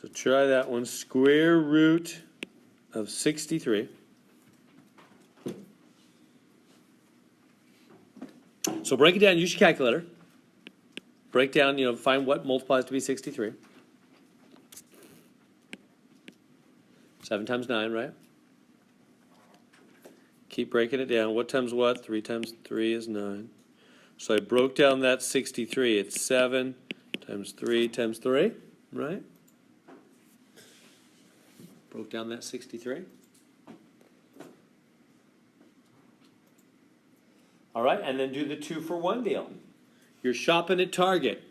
So try that one. Square root of 63. So break it down. Use your calculator. Break down, find what multiplies to be 63. 7 times 9, right? Keep breaking it down. What times what? 3 times 3 is 9. So I broke down that 63. It's 7 times 3 times 3, right? Broke down that 63. All right, and then do the 2-for-1 deal. You're shopping at Target.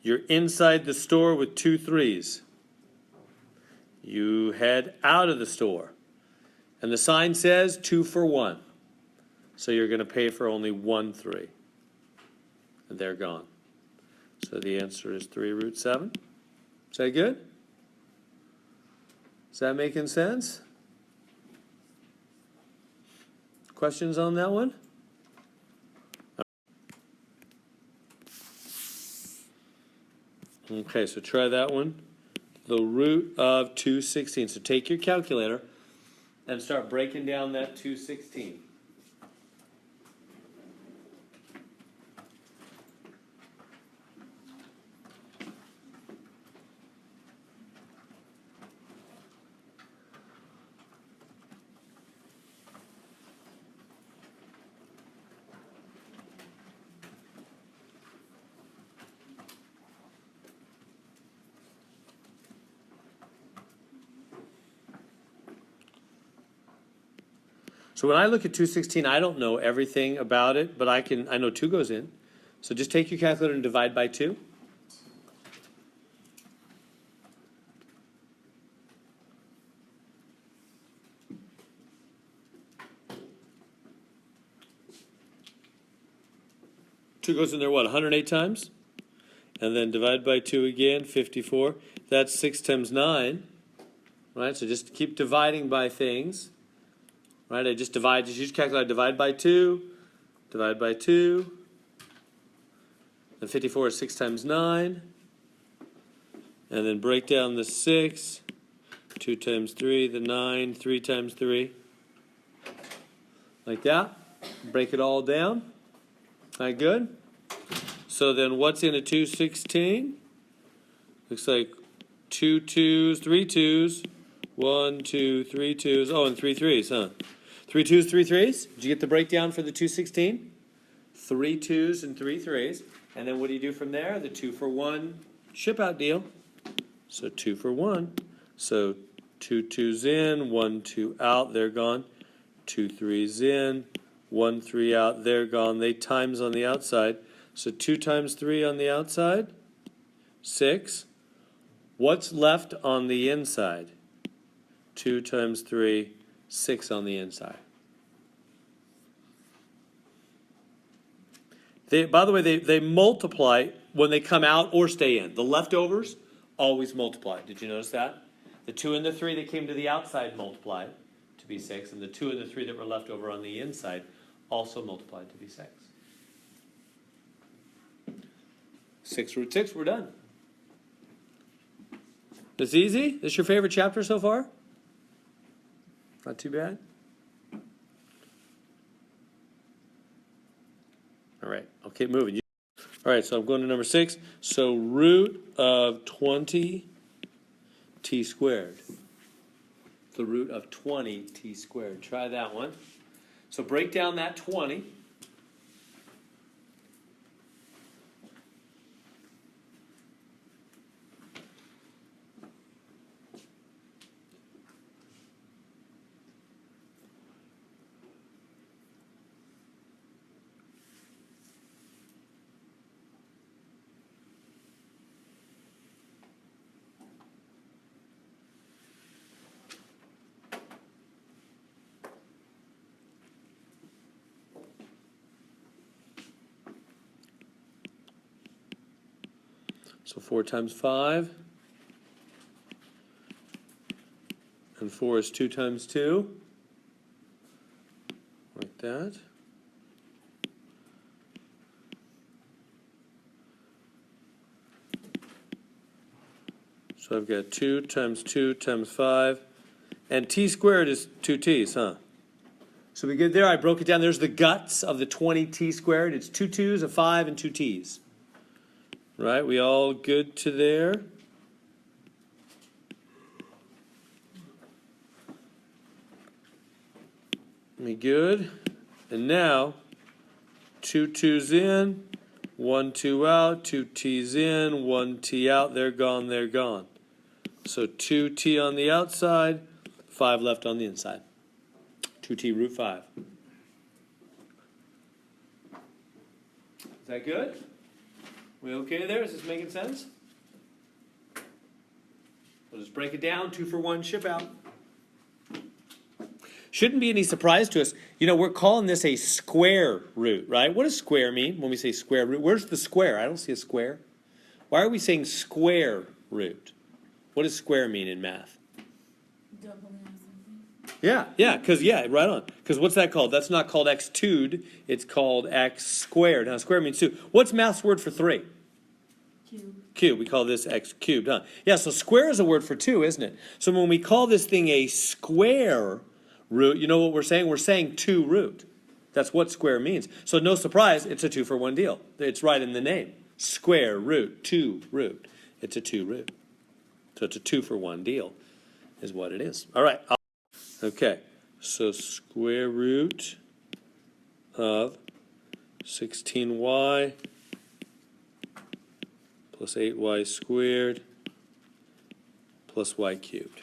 You're inside the store with 2 3s. You head out of the store. And the sign says 2 for 1. So you're going to pay for only 1 3. And they're gone. So the answer is 3 root 7. Is that good? Is that making sense? Questions on that one? Okay, so try that one. The root of 216. So take your calculator and start breaking down that 216. So when I look at 216, I don't know everything about it, but I know 2 goes in. So just take your calculator and divide by 2. Two goes in there, what, 108 times? And then divide by 2 again, 54. That's 6 times 9. Right, so just keep dividing by things. Right, just use calculator, divide by 2, divide by 2. The 54 is 6 times 9. And then break down the 6, 2 times 3, the 9, 3 times 3. Like that. Break it all down. All right, good? So then what's in a 216? Looks like 2 2s, 3 2s, 1, 2, 3 2s. Oh, and 3 3s, huh? 3 2s, 3 3s. Did you get the breakdown for the 216? 3 2s and 3 3s. And then what do you do from there? The 2-for-1 ship out deal. So 2 for 1. So 2 2s in, 1 2 out, they're gone. 2 3s in, 1 3 out, they're gone. They times on the outside. So 2 times 3 on the outside, 6. What's left on the inside? 2 times 3, 6 on the inside. By the way, they multiply when they come out or stay in. The leftovers always multiply. Did you notice that? The 2 and the 3 that came to the outside multiplied to be 6, and the 2 and the 3 that were left over on the inside also multiplied to be 6. 6 root 6, we're done. This easy? This your favorite chapter so far? Not too bad? All right, I'll keep moving. All right, so I'm going to number 6. So root of 20 t squared. The root of 20 t squared. Try that one. So break down that 20. So 4 times 5. And 4 is 2 times 2. Like that. So I've got 2 times 2 times 5. And t squared is 2t's, huh? So we get there, I broke it down. There's the guts of the 20t squared. It's 2 2's, a 5, and 2 t's. Right, we all good to there? We good? And now, 2 2's in, 1 2 out, 2 t's in, 1 t out. They're gone, they're gone. So 2t on the outside, 5 left on the inside. 2t root 5. Is that good? We okay there? Is this making sense? We'll just break it down. 2 for 1, ship out. Shouldn't be any surprise to us. You know, we're calling this a square root, right? What does square mean when we say square root? Where's the square? I don't see a square. Why are we saying square root? What does square mean in math? Doubling something. Yeah, because, right on. Because what's that called? That's not called x twod. It's called x squared. Now, square means 2. What's math's word for 3? Cube. Cube. We call this x cubed, huh? Yeah, so square is a word for 2, isn't it? So when we call this thing a square root, you know what we're saying? We're saying 2 root. That's what square means. So no surprise, it's a 2 for 1 deal. It's right in the name. Square root, 2 root. It's a 2 root. So it's a 2 for 1 deal is what it is. All right. Okay. So square root of 16y plus 8y squared plus y cubed.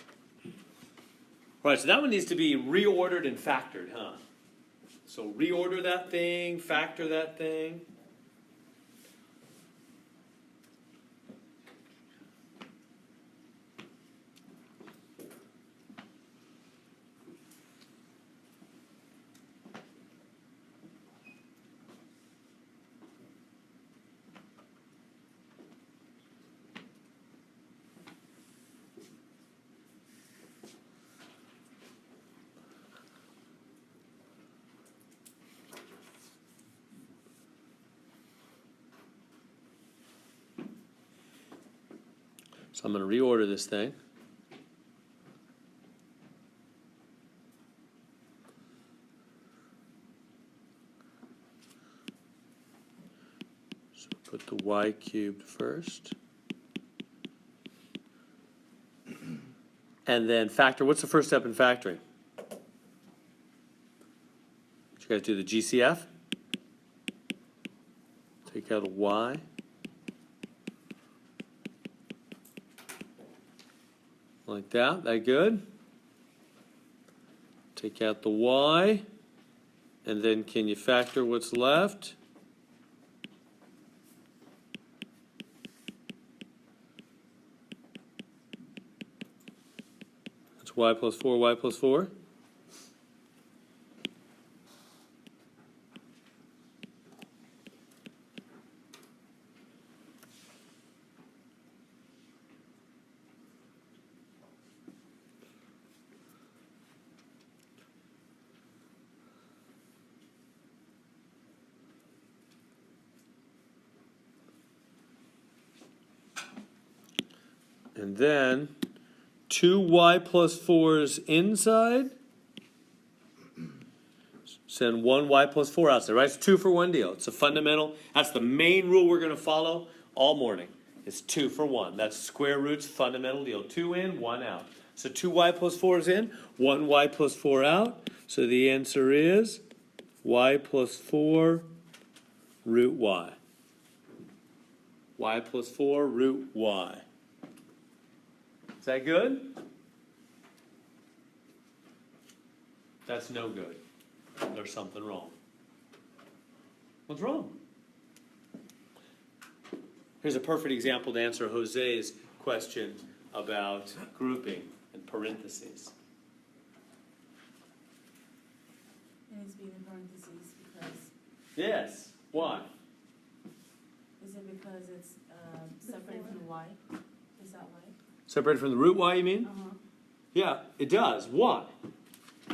All right, so that one needs to be reordered and factored, huh? So reorder that thing, factor that thing. So I'm going to reorder this thing. So put the y cubed first. And then factor. What's the first step in factoring? You guys do the GCF. Take out a y. Like that. That good? Take out the y. And then can you factor what's left? That's y plus 4, y plus 4. And then 2y plus 4's inside. Send 1y plus 4 outside, right? It's 2 for 1 deal. It's a fundamental. That's the main rule we're going to follow all morning. It's 2 for 1. That's square root's fundamental deal. 2 in, 1 out. So 2y plus 4 is in, 1y plus 4 out. So the answer is y plus 4 root y. Y plus 4 root y. Is that good? That's no good. There's something wrong. What's wrong? Here's a perfect example to answer Jose's question about grouping and parentheses. It needs to be in parentheses because. Yes. Why? Is it because it's separated from the y? Is that why? Separated from the root y, you mean? Uh-huh. Yeah, it does. Why?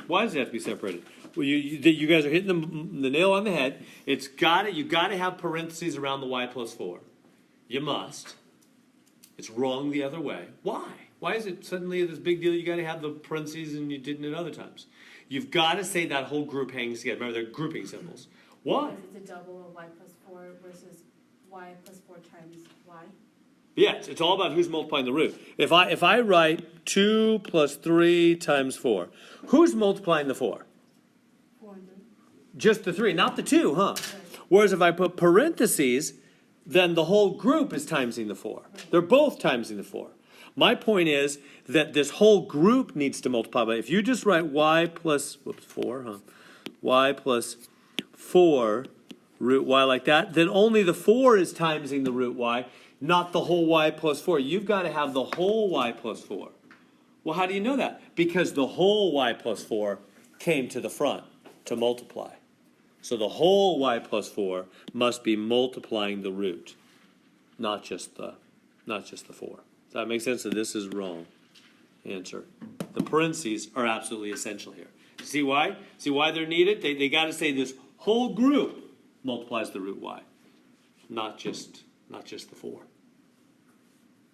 Why does it have to be separated? Well, you guys are hitting the nail on the head. You got to have parentheses around the y plus 4. You must. It's wrong the other way. Why? Why is it suddenly this big deal? You got to have the parentheses and you didn't at other times. You've got to say that whole group hangs together. Remember, they're grouping symbols. Why? Because it's a double of y plus 4 versus y plus 4 times y. Yes, it's all about who's multiplying the root. If I write 2 plus 3 times 4, who's multiplying the 4? 4 and 3. Just the 3, not the 2, huh? Right. Whereas if I put parentheses, then the whole group is timesing the 4. Right. They're both timesing the 4. My point is that this whole group needs to multiply by, if you just write y plus, 4, huh? Y plus 4 root y like that, then only the 4 is timesing the root y, not the whole y plus 4. You've got to have the whole y plus 4. Well, how do you know that? Because the whole y plus 4 came to the front to multiply. So the whole y plus 4 must be multiplying the root, not just the 4. Does that make sense? So this is wrong. Answer. The parentheses are absolutely essential here. See why? See why they're needed? They got to say this whole group multiplies the root y, not just the 4.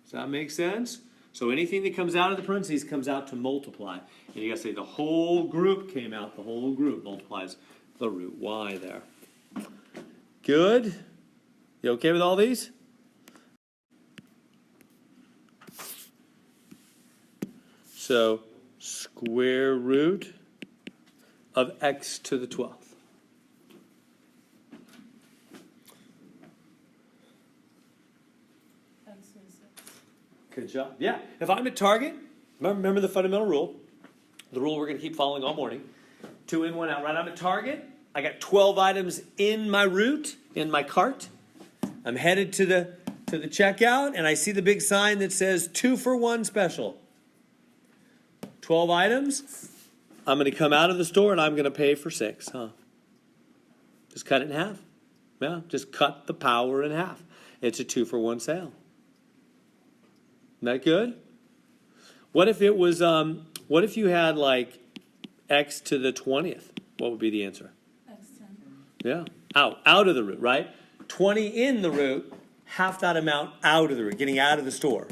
Does that make sense? So anything that comes out of the parentheses comes out to multiply. And you got to say the whole group came out, the whole group multiplies the root y there. Good? You okay with all these? So square root of x to the 12th. X is 6. Good job. Yeah. If I'm at Target, remember the fundamental rule, the rule we're going to keep following all morning. 2 in, 1 out. Right? I'm at Target. I got 12 items in my route, in my cart. I'm headed to the checkout, and I see the big sign that says 2 for 1 special. 12 items. I'm going to come out of the store, and I'm going to pay for 6, huh? Just cut it in half. Yeah, just cut the power in half. It's a 2 for 1 sale. Isn't that good? What if it was, what if you had like x to the 20th? What would be the answer? X10. Yeah, out of the root, right? 20 in the root, half that amount out of the root, getting out of the store,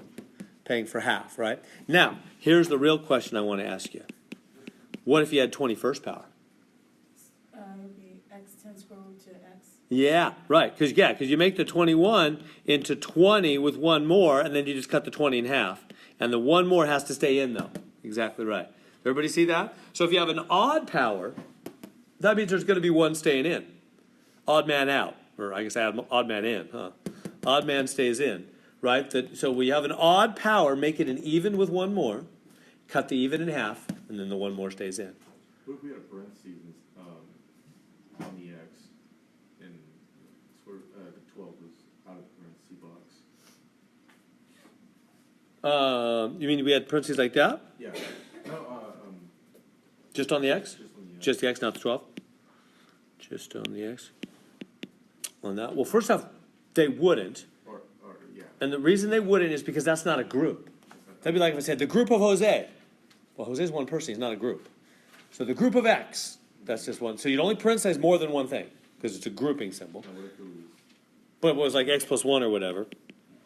paying for half, right? Now, here's the real question I want to ask you. What if you had 21st power? It would be X10 square root to X. Yeah, right, because you make the 21 into 20 with one more, and then you just cut the 20 in half. And the one more has to stay in, though. Exactly right. Everybody see that? So if you have an odd power, that means there's going to be one staying in. Odd man out. Or I guess odd man in, huh? Odd man stays in, right? So we have an odd power, make it an even with one more, cut the even in half, and then the one more stays in. What if we had a parentheses on the x, and sort of, the 12 was out of the parentheses box? You mean we had parentheses like that? Yeah. No, Just on the x? just on the Just the x, not the 12? Just on the x. On that. Well, first off, they wouldn't. or yeah. And the reason they wouldn't is because that's not a group. That'd be like if I said the group of Jose. Well, Jose's one person, he's not a group. So the group of X, that's just one. So you'd only parenthesize more than one thing, because it's a grouping symbol. Now, what if it was, But it was like X plus 1 or whatever.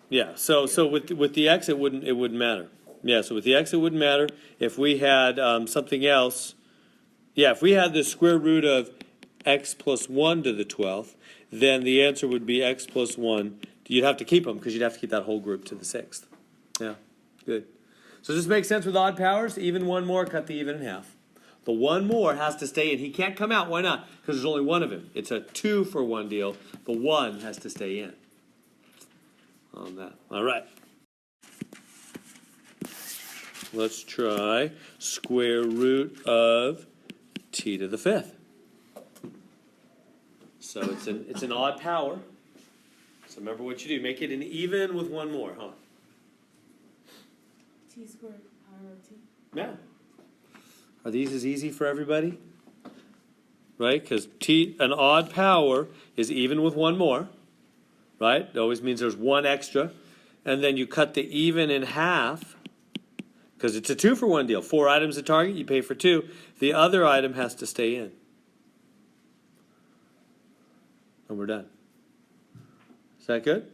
Yeah, so with the X, it wouldn't matter. Yeah, so with the X, it wouldn't matter. If we had something else, yeah, if we had the square root of X plus 1 to the 12th, then the answer would be X plus 1. You'd have to keep them, because you'd have to keep that whole group to the 6th. Yeah, good. So does this make sense with odd powers? Even one more, cut the even in half. The one more has to stay in. He can't come out. Why not? Because there's only one of him. It's a 2 for 1 deal. The 1 has to stay in. On that. All right. Let's try square root of t to the 5th. So it's an odd power. So remember what you do. Make it an even with one more, huh? T squared power of T. Yeah. Are these as easy for everybody? Right? Because t, an odd power is even with one more. Right? It always means there's one extra. And then you cut the even in half. Because it's a 2 for 1 deal. 4 items at Target, you pay for 2. The other item has to stay in. And we're done. Is that good?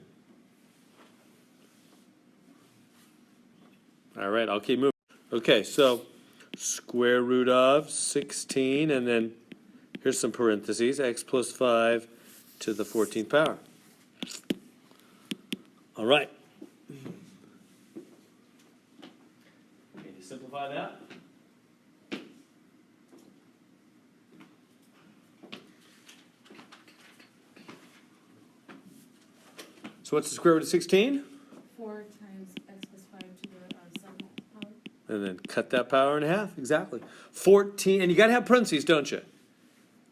All right, I'll keep moving. Okay, so square root of 16, and then here's some parentheses, x plus 5 to the 14th power. All right. Can you simplify that? So what's the square root of 16? 4 times x plus 5 to the 7th power. And then cut that power in half, exactly. 14, and you got to have parentheses, don't you?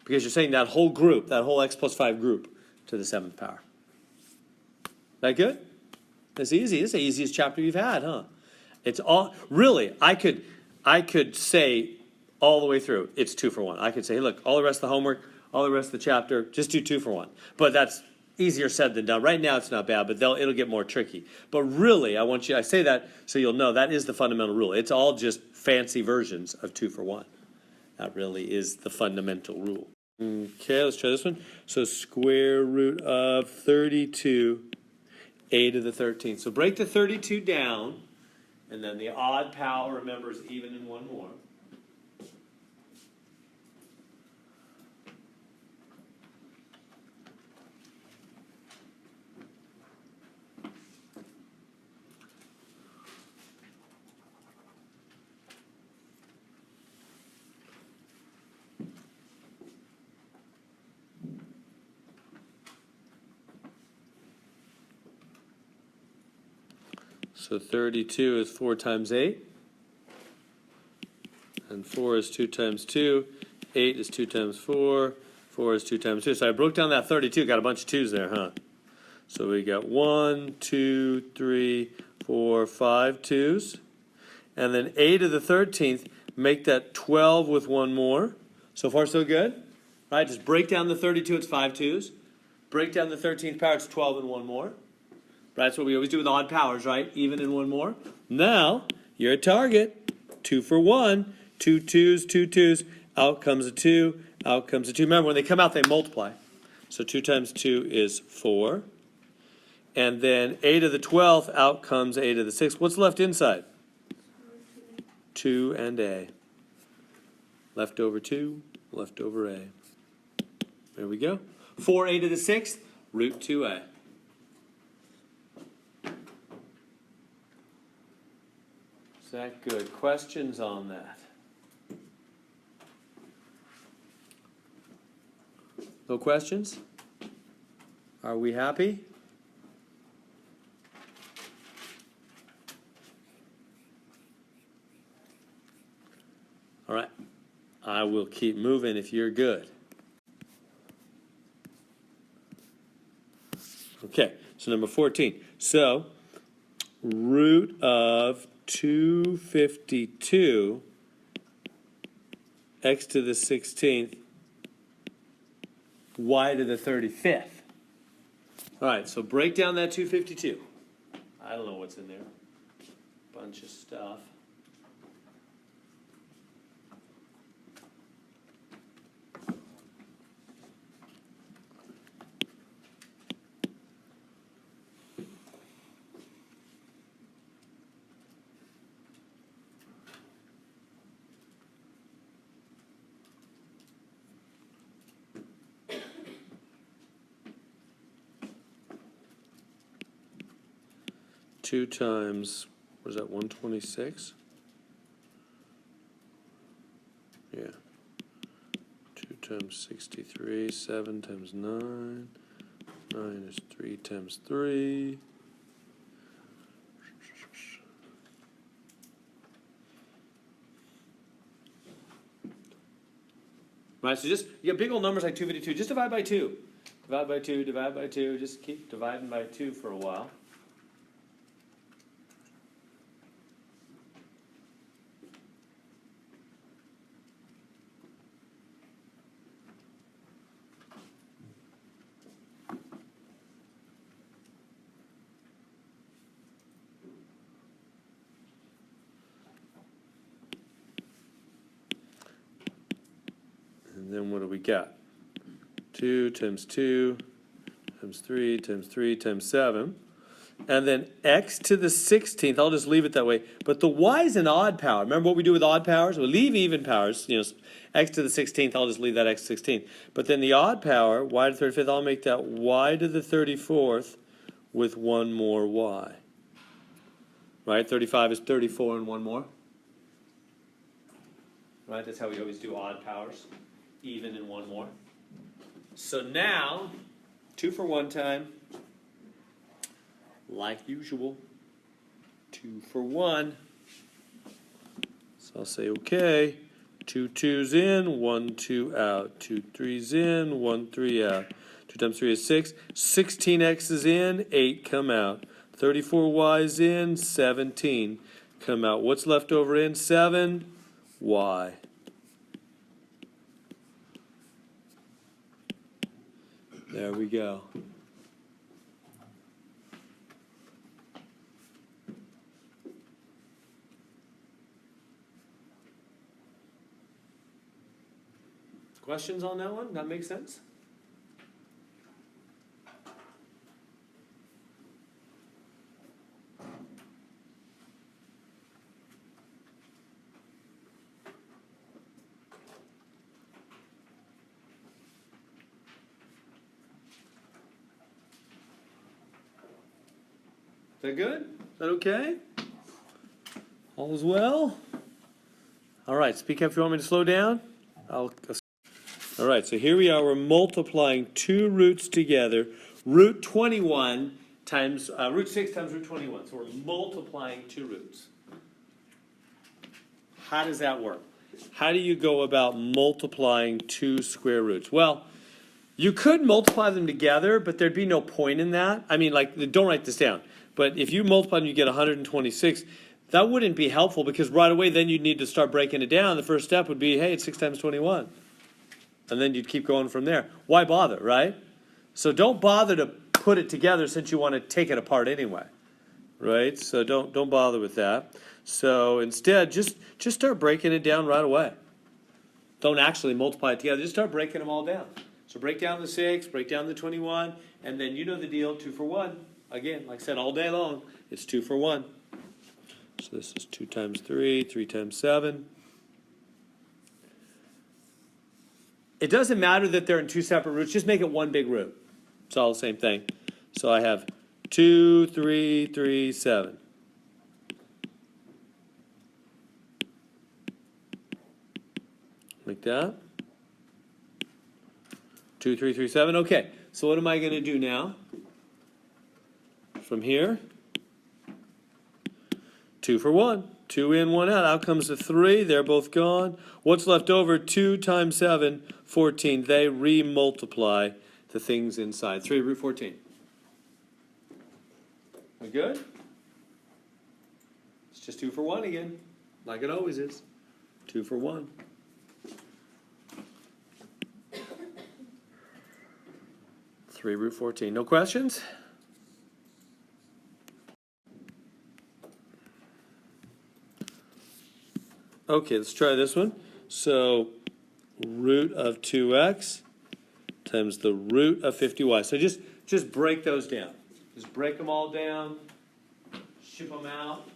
Because you're saying that whole group, that whole x plus 5 group to the 7th power. That good? That's easy. It's the easiest chapter you've had, huh? It's all, really, I could say all the way through, it's 2 for 1. I could say, hey, look, all the rest of the homework, all the rest of the chapter, just do 2 for 1. But that's easier said than done. Right now it's not bad, but it'll get more tricky. But really, I say that so you'll know that is the fundamental rule. It's all just fancy versions of 2 for 1. That really is the fundamental rule. Okay, let's try this one. So square root of 32, a to the 13th. So break the 32 down, and then the odd power, remember, is even in one more. So 32 is 4 times 8. And 4 is 2 times 2. 8 is 2 times 4. 4 is 2 times 2. So I broke down that 32. Got a bunch of 2's there, huh? So we got 1, 2, 3, 4, 5 2's. And then a to the 13th, make that 12 with one more. So far, so good? Right, just break down the 32, it's 5 2's. Break down the 13th power, it's 12 and one more. Right, that's what we always do with odd powers, right? Even in one more. Now, you're at target. 2 for 1. 2 2's, 2 2's. Out comes a 2. Out comes a 2. Remember, when they come out, they multiply. So 2 times 2 is 4. And then a to the 12th, out comes a to the 6th. What's left inside? 2 and a. Left over 2, left over a. There we go. 4a to the 6th, root 2a. Is that good? Questions on that? No questions? Are we happy? All right. I will keep moving if you're good. Okay, so number 14. So, root of 252, x to the 16th, y to the 35th. All right, so break down that 252. I don't know what's in there. Bunch of stuff. Two times, what is that, 126? Yeah. 2 times 63, 7 times 9. 9 is 3 times 3. Right, so just, you get big old numbers like 252, just divide by 2. Divide by 2, divide by 2, just keep dividing by 2 for a while. And then what do we got? 2 times 2 times 3 times 3 times 7. and then x to the 16th, I'll just leave it that way. But the y is an odd power. Remember what we do with odd powers? We leave even powers, x to the 16th, I'll just leave that x to the 16th. But then the odd power, y to the 35th, I'll make that y to the 34th with one more y. Right, 35 is 34 and one more. Right, that's how we always do odd powers, even and one more. So now, 2 for 1 time. Like usual, 2 for 1. So I'll say okay. 2 2's in, 1 2 out. 2 3's in, 1 3 out. 2 times 3 is 6. 16x's in, 8 come out. 34y's in, 17 come out. What's left over in? 7. Y. There we go. Questions on that one? That makes sense? Is that good? Is that okay? All is well? All right, speak up if you want me to slow down. All right, so here we are. We're multiplying two roots together. Root 21 times, root 6 times root 21. So we're multiplying two roots. How does that work? How do you go about multiplying two square roots? Well, you could multiply them together, but there'd be no point in that. I mean, like, don't write this down. But if you multiply them, you get 126. That wouldn't be helpful because right away then you'd need to start breaking it down. The first step would be, hey, it's 6 times 21. And then you'd keep going from there. Why bother, right? So don't bother to put it together since you want to take it apart anyway. Right? So don't bother with that. So instead, just start breaking it down right away. Don't actually multiply it together. Just start breaking them all down. So break down the 6, break down the 21, and then you know the deal, 2 for 1. Again, like I said, all day long, it's 2 for 1. So this is 2 times 3, 3 times 7. It doesn't matter that they're in two separate roots. Just make it one big root. It's all the same thing. So I have 2, 3, 3, 7. Like that. 2, 3, 3, 7. Okay, so what am I going to do now? From here, 2 for 1. 2 in, 1 out. Out comes the 3. They're both gone. What's left over? 2 times 7, 14. They re-multiply the things inside. 3 root 14. We good? It's just 2 for 1 again, like it always is. 2 for 1. Three root 14. No questions? Okay, let's try this one. So root of 2x times the root of 50y. So just break those down. Just break them all down, ship them out.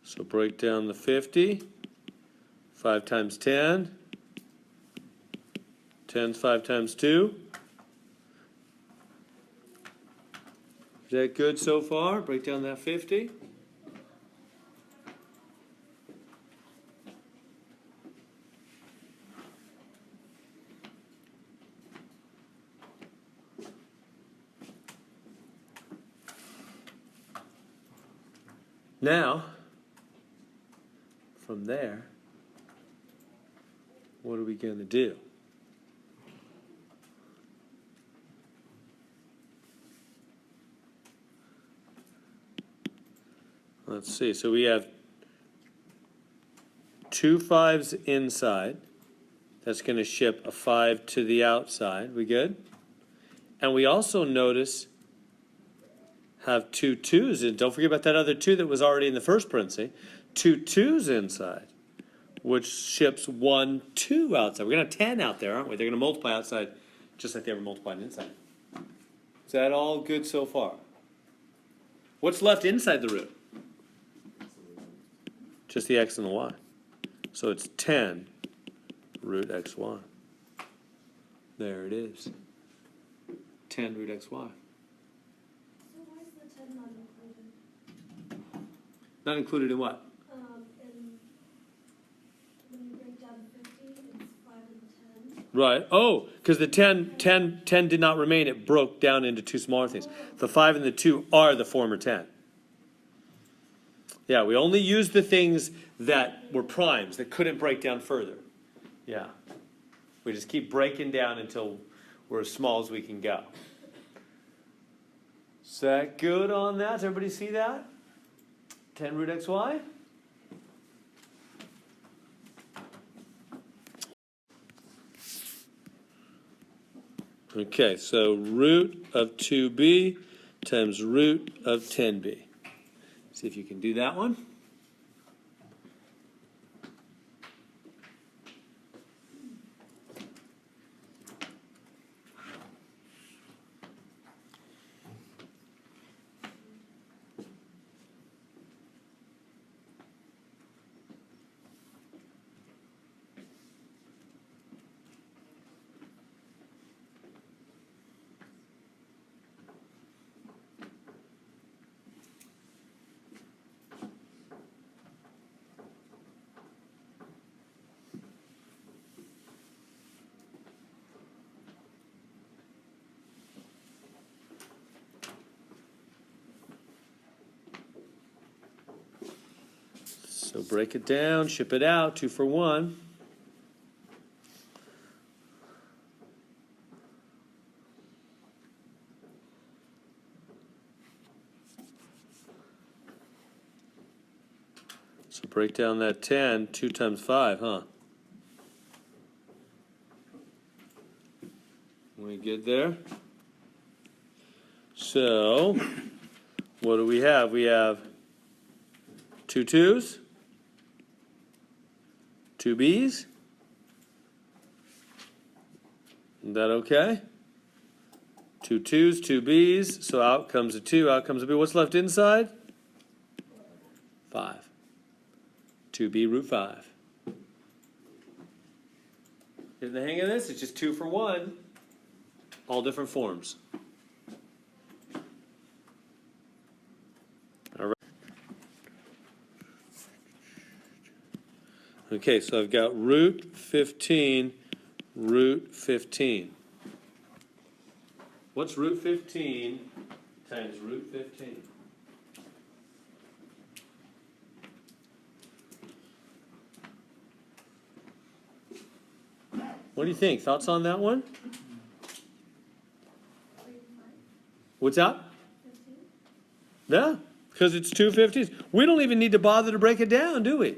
So break down the 50. 5 times 10. 10's 5 times 2. Is that good so far? Break down that 50. Now, from there, what are we going to do? Let's see. So we have 2 5s inside. That's going to ship a 5 to the outside. We good? And we also notice have 2 2s. And don't forget about that other 2 that was already in the first parenthesis. 2 2s inside, which ships 1 2 outside. We're going to have 10 out there, aren't we? They're going to multiply outside just like they were multiplying inside. Is that all good so far? What's left inside the root? Just the x and the y. So it's 10 root xy. There it is. 10 root xy. So why is the 10 not included? Not included in what? When you break down 50, it's 5 and 10. Right. Oh, because the 10 did not remain. It broke down into 2 smaller things. The 5 and the 2 are the former 10. Yeah, we only used the things that were primes, that couldn't break down further. Yeah. We just keep breaking down until we're as small as we can go. Is that good on that? Does everybody see that? 10 root xy? Okay, so root of 2b times root of 10b. See if you can do that one. So break it down, ship it out, 2 for 1. So break down that 10, 2 times 5, huh? We good there? So, what do we have? We have 2 2s. 2 b's. Is that okay? 2 2s, 2 b's. So out comes a 2, out comes a b. What's left inside? 5. 2b root 5. Getting the hang of this? It's just 2 for 1. All different forms. All right. Okay, so I've got root 15, root 15. What's root 15 times root 15? What do you think? Thoughts on that one? What's that? 15? Yeah, because it's 2 15s. We don't even need to bother to break it down, do we?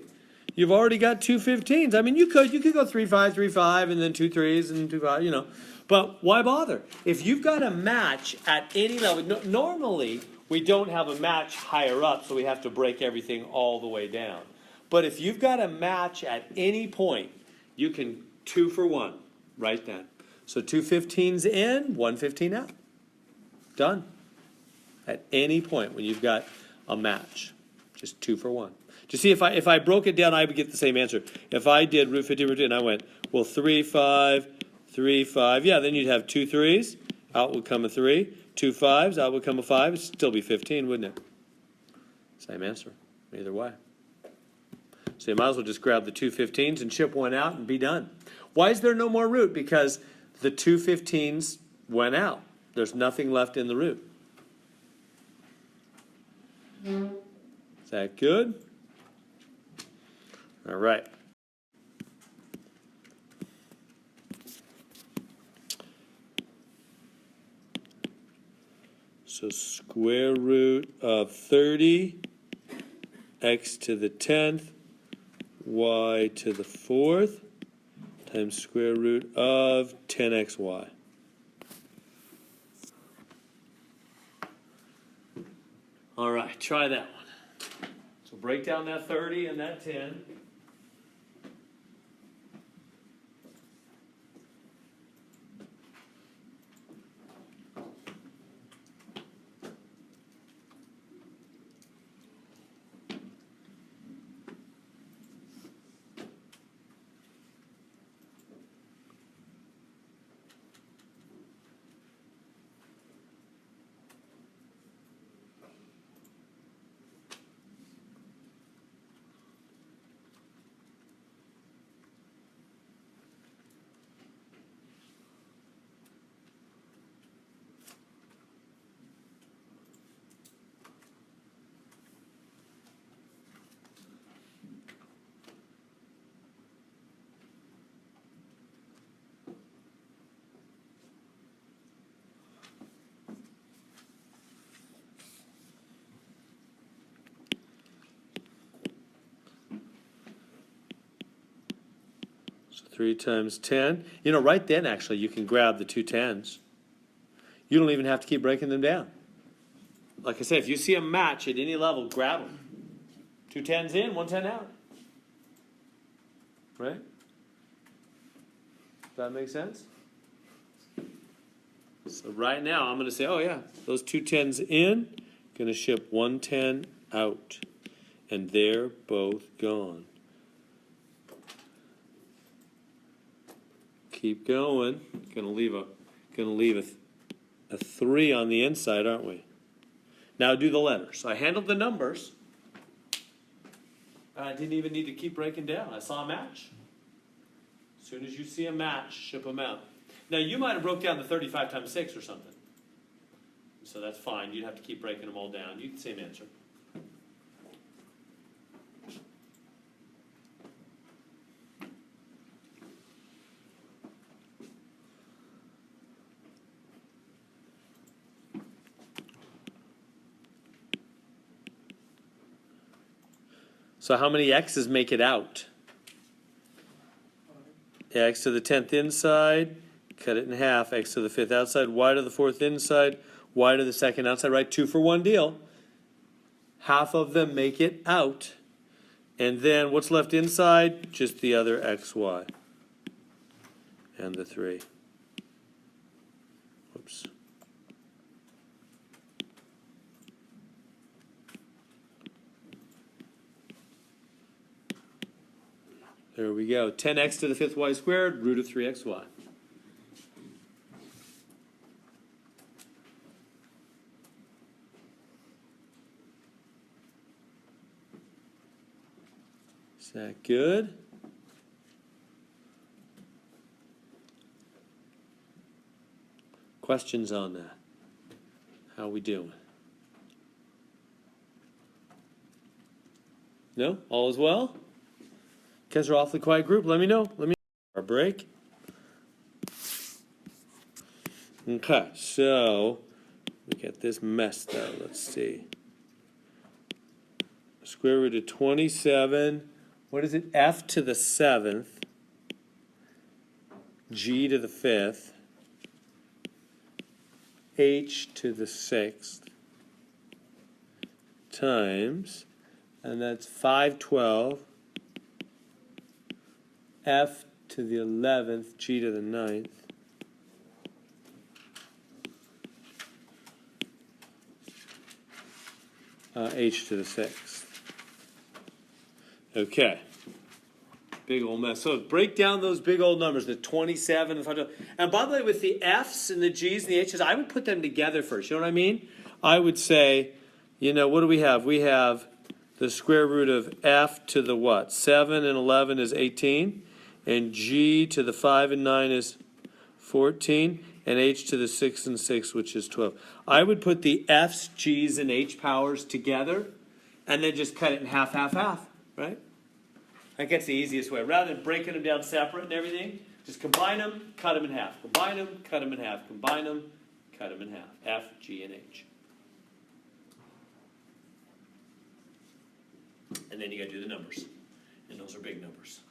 You've already got 2 15s. I mean, you could go 3 5, 3 5, and then 2 3s and 2 5, you know. But why bother? If you've got a match at any level, normally we don't have a match higher up, so we have to break everything all the way down. But if you've got a match at any point, you can 2 for 1 right then. So 2 15s in, 1 15 out. Done. At any point when you've got a match, just 2 for 1. To see if I broke it down, I would get the same answer. If I did root 15, root 2, and I went, well, 3 5, 3 5. Yeah, then you'd have 2 3s. Out would come a 3. 2 5s. Out would come a 5. It'd still be 15, wouldn't it? Same answer. Either way. So you might as well just grab the 2 15s and chip one out and be done. Why is there no more root? Because the 2 15s went out. There's nothing left in the root. Is that good? All right. So square root of 30, x to the 10th, y to the 4th, times square root of 10xy. All right, try that one. So break down that 30 and that 10. So 3 times 10. You know, right then, actually, you can grab the two 10s. You don't even have to keep breaking them down. Like I said, if you see a match at any level, grab them. 2 10s in, 1 10 out. Right? Does that make sense? So right now, I'm going to say, oh yeah, those 2 10s in, going to ship 1 10 out. And they're both gone. Keep going. Gonna leave a 3 on the inside, aren't we? Now do the letters. So I handled the numbers. I didn't even need to keep breaking down. I saw a match. As soon as you see a match, ship them out. Now you might have broke down the 35 times 6 or something. So that's fine. You'd have to keep breaking them all down. You get the same answer. So how many x's make it out? X to the 10th inside, cut it in half, x to the 5th outside, y to the 4th inside, y to the 2nd outside, right? 2 for 1 deal. Half of them make it out. And then what's left inside? Just the other xy. And the 3. Whoops. There we go. 10x to the 5th y squared, root of 3xy. Is that good? Questions on that? How we doing? No? All is well? You guys are awfully quiet group. Let me know. Our break. Okay, so we get this mess though. Let's see. Square root of 27. What is it? F to the 7th. G to the 5th. H to the 6th. Times. And that's 512. F to the 11th, G to the 9th. H to the 6th. Okay. Big old mess. So break down those big old numbers, the 27 and 512. And by the way, with the F's and the G's and the H's, I would put them together first. You know what I mean? I would say, you know, what do we have? We have the square root of F to the what? 7 and 11 is 18. And G to the 5 and 9 is 14. And H to the 6 and 6, which is 12. I would put the F's, G's, and H powers together and then just cut it in half, half, half, right? That gets the easiest way. Rather than breaking them down separate and everything, just combine them, cut them in half. Combine them, cut them in half. Combine them, cut them in half. F, G, and H. And then you got to do the numbers. And those are big numbers.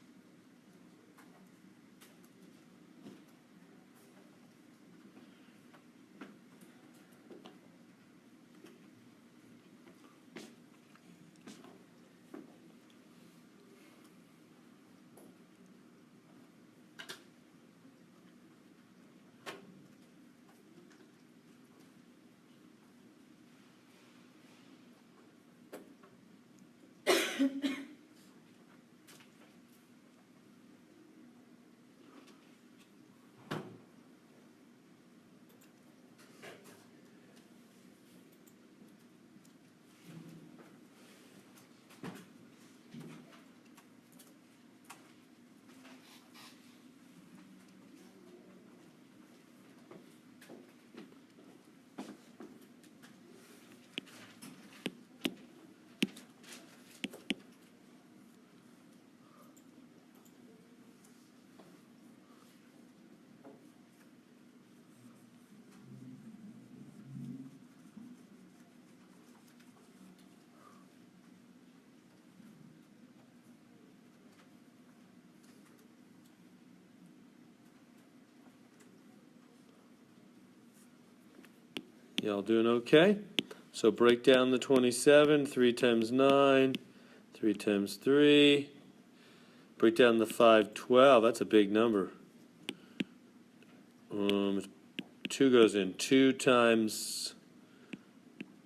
Y'all doing okay? So break down the 27, 3 times 9, 3 times 3. Break down the 512, that's a big number. 2 goes in 2 times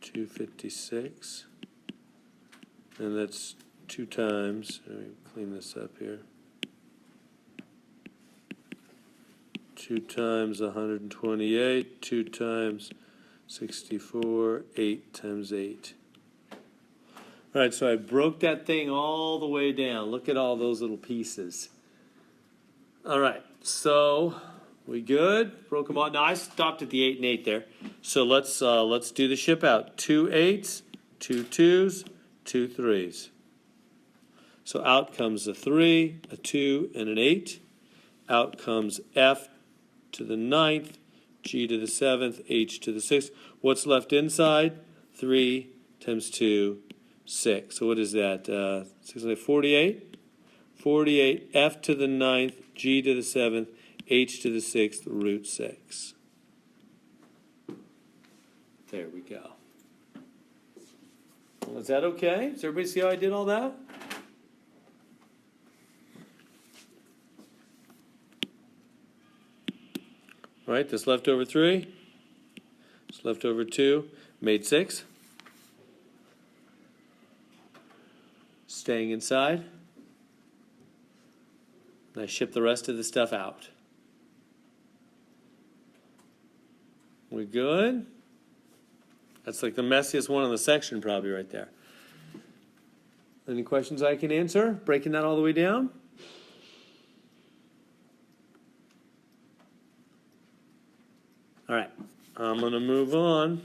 256. And that's 2 times, let me clean this up here. 2 times 128, 2 times 64, 8 times 8. All right, so I broke that thing all the way down. Look at all those little pieces. All right, so we good? Broke them all. Now I stopped at the 8 and 8 there. So let's do the ship out. 2 8s, 2 2s, 2 3s. So out comes a 3, a 2, and an 8. Out comes F to the 9th, G to the 7th, H to the 6th. What's left inside? 3 times 2, 6. So what is that? 48? 48, F to the 9th, G to the 7th, H to the 6th, root 6. There we go. Well, is that okay? Does everybody see how I did all that? All right, this left over 3. This left over 2. Made 6. Staying inside. And I ship the rest of the stuff out. We good? That's like the messiest one in the section probably right there. Any questions I can answer? Breaking that all the way down? All right, I'm going to move on.